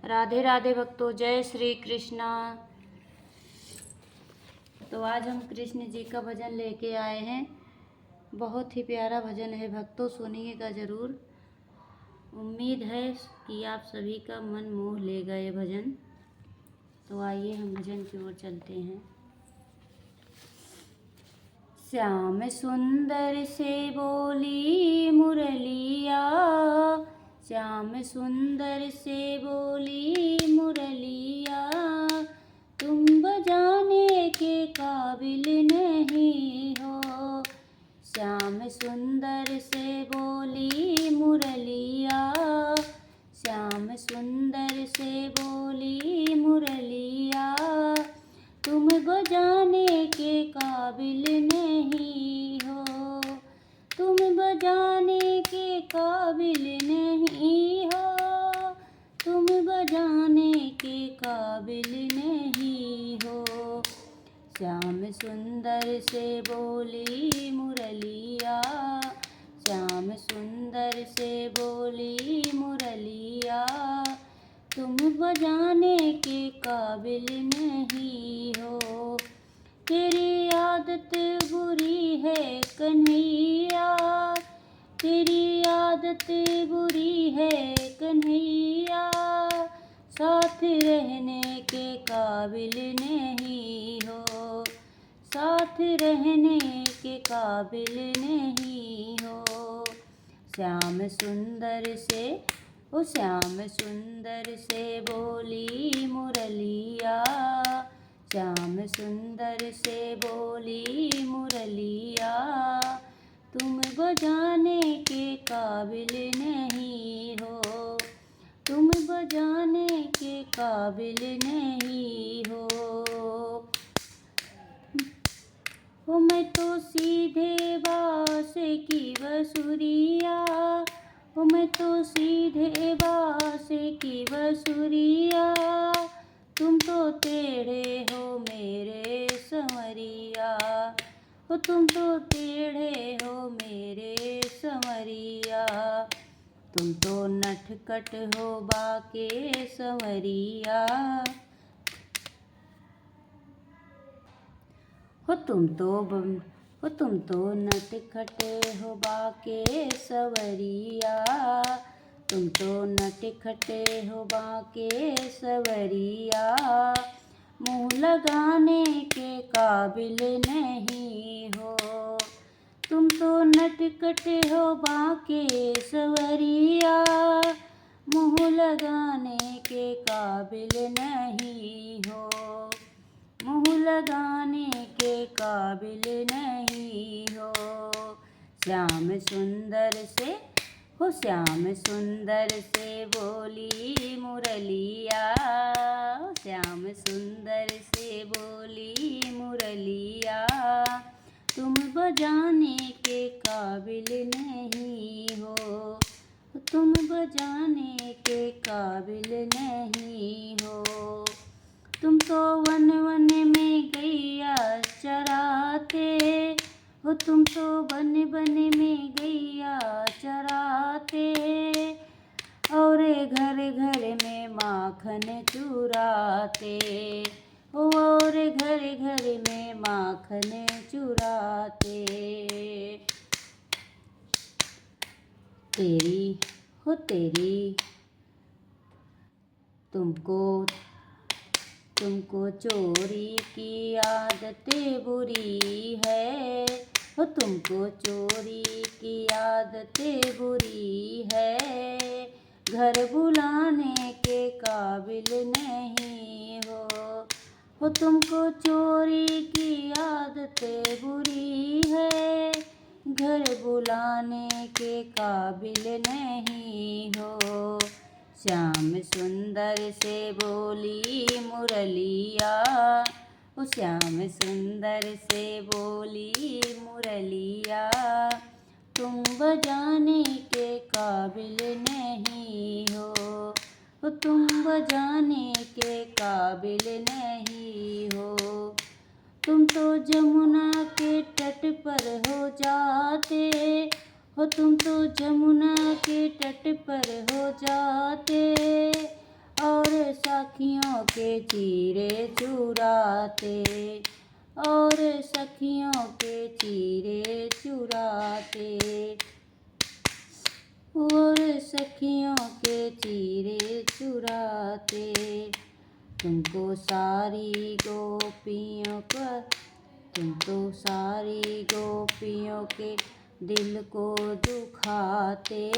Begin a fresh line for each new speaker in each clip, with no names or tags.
राधे राधे भक्तों, जय श्री कृष्णा। तो आज हम कृष्ण जी का भजन लेके आए हैं। बहुत ही प्यारा भजन है भक्तों, सुनिएगा ज़रूर। उम्मीद है कि आप सभी का मन मोह लेगा ये भजन। तो आइए हम भजन की ओर चलते हैं। श्याम सुंदर से बोली मुरलिया, श्याम सुंदर से बोली मुरलिया, तुम बजाने के काबिल नहीं हो। श्याम सुंदर से बोली मुरलिया, श्याम सुंदर से बोली मुरलिया, तुम बजाने के काबिल नहीं हो। तुम बजाने के काबिल नहीं हो। तुम बजाने के काबिल नहीं हो। श्याम सुंदर से बोली मुरलिया, श्याम सुंदर से बोली मुरलिया, तुम बजाने के काबिल नहीं हो। तेरी आदत बुरी है कन्हैया, तेरी आदत बुरी है कन्हैया, साथ रहने के काबिल नहीं हो। साथ रहने के काबिल नहीं हो। श्याम सुंदर से ओ श्याम सुंदर से बोली मुरलिया, श्याम सुंदर से बोली मुरलिया, तुम बजाने के काबिल नहीं हो। तुम बजाने के काबिल नहीं हो। ओ मैं तो सीधे बास की बसुरिया, ओ मैं तो सीधे बास की बसुरिया, तुम तो टेढ़े हो मेरे संवरिया, ओ तुम तो टेढ़े हो मेरे संवरिया, तुम तो नटखट हो बाके संवरिया, हो तुम तो नटखट हो बाके सवरिया, तुम तो नटखट हो बाके सवरिया, मुँह लगाने के काबिल नहीं हो। तुम तो नटखट हो बाके सवरिया, मुँह लगाने के काबिल नहीं हो। मुँह लगाने के काबिल नहीं हो। श्याम सुंदर से हो श्याम सुंदर से बोली मुरलिया, श्याम सुंदर से बोली मुरलिया, तुम बजाने के काबिल नहीं हो। तुम बजाने के काबिल नहीं हो। तुम तो वन वन में गैया चराते हो, तुम तो वन वन में गैया चराते, और घर घर में माखन चुराते, और घर घर में माखन चुराते। तेरी हो तेरी तुमको चोरी की आदत बुरी है, हो तुमको चोरी की आदत बुरी है, घर बुलाने के काबिल नहीं हो। तुमको चोरी की आदत बुरी है, घर बुलाने के काबिल नहीं हो। श्याम सुंदर से बोली मुरलिया, ओ श्याम सुंदर से बोली मुरलिया, तुम बजाने के काबिल नहीं हो। तुम बजाने के काबिल नहीं हो। तुम तो जमुना के तट पर हो जाते, हो तुम तो जमुना के तट पर हो जाते, और के चीरे चुराते, और सखियों के चीरे चुराते, और सखियों के चीरे चुराते। तुमको सारी गोपियों का, तुमको सारी गोपियों के दिल को दुखाते,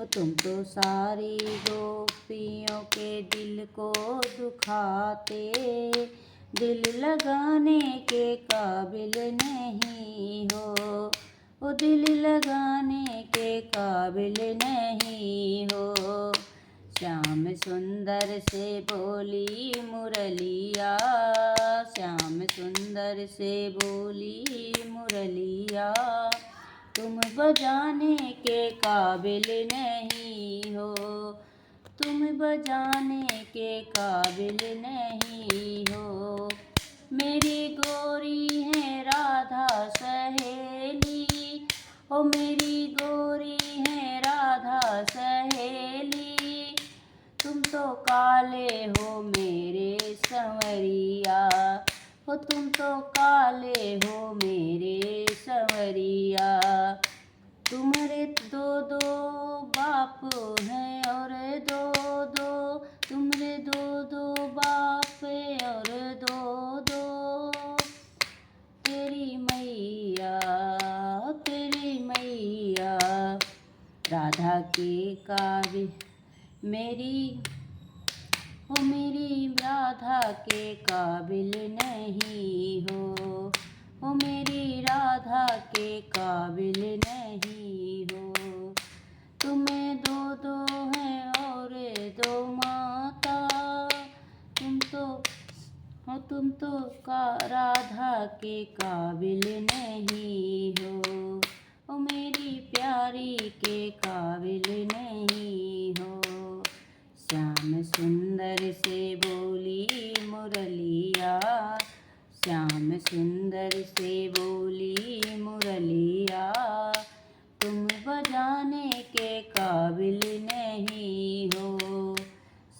और तुम तो सारी गोपियों के दिल को दुखाते। दिल लगाने के काबिल नहीं हो, ओ दिल लगाने के काबिल नहीं हो। श्याम सुंदर से बोली मुरलिया, श्याम सुंदर से बोली मुरलिया। तुम बजाने के काबिल नहीं हो, तुम बजाने के काबिल नहीं हो। मेरी गोरी है राधा सहेली, ओ मेरी गोरी है राधा सहेली। तुम तो काले हो मेरे संवरिया, हो तुम तो काले हो मेरे संवरिया। तुम्हारे दो दो बाप हैं और दो दो, तुम्हारे दो दो बाप और दो दो। तेरी मैया, तेरी मैया राधा के काबिल मेरी, हो मेरी राधा के काबिल नहीं हो, हो मेरी राधा के काबिल नहीं हो। तुम्हें दो दो हैं और दो माता, तुम तो हो, तुम तो राधा के काबिल नहीं हो, ओ मेरी प्यारी के काबिल नहीं हो। श्याम सुंदर से बोली मुरलिया, श्याम सुंदर से बोली मुरलिया। तुम बजाने के काबिल नहीं हो,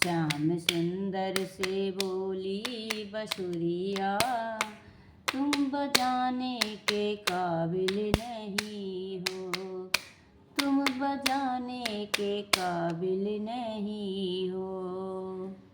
श्याम सुंदर से बोली बसुरिया। तुम बजाने के काबिल नहीं हो, तुम बजाने के काबिल नहीं हो।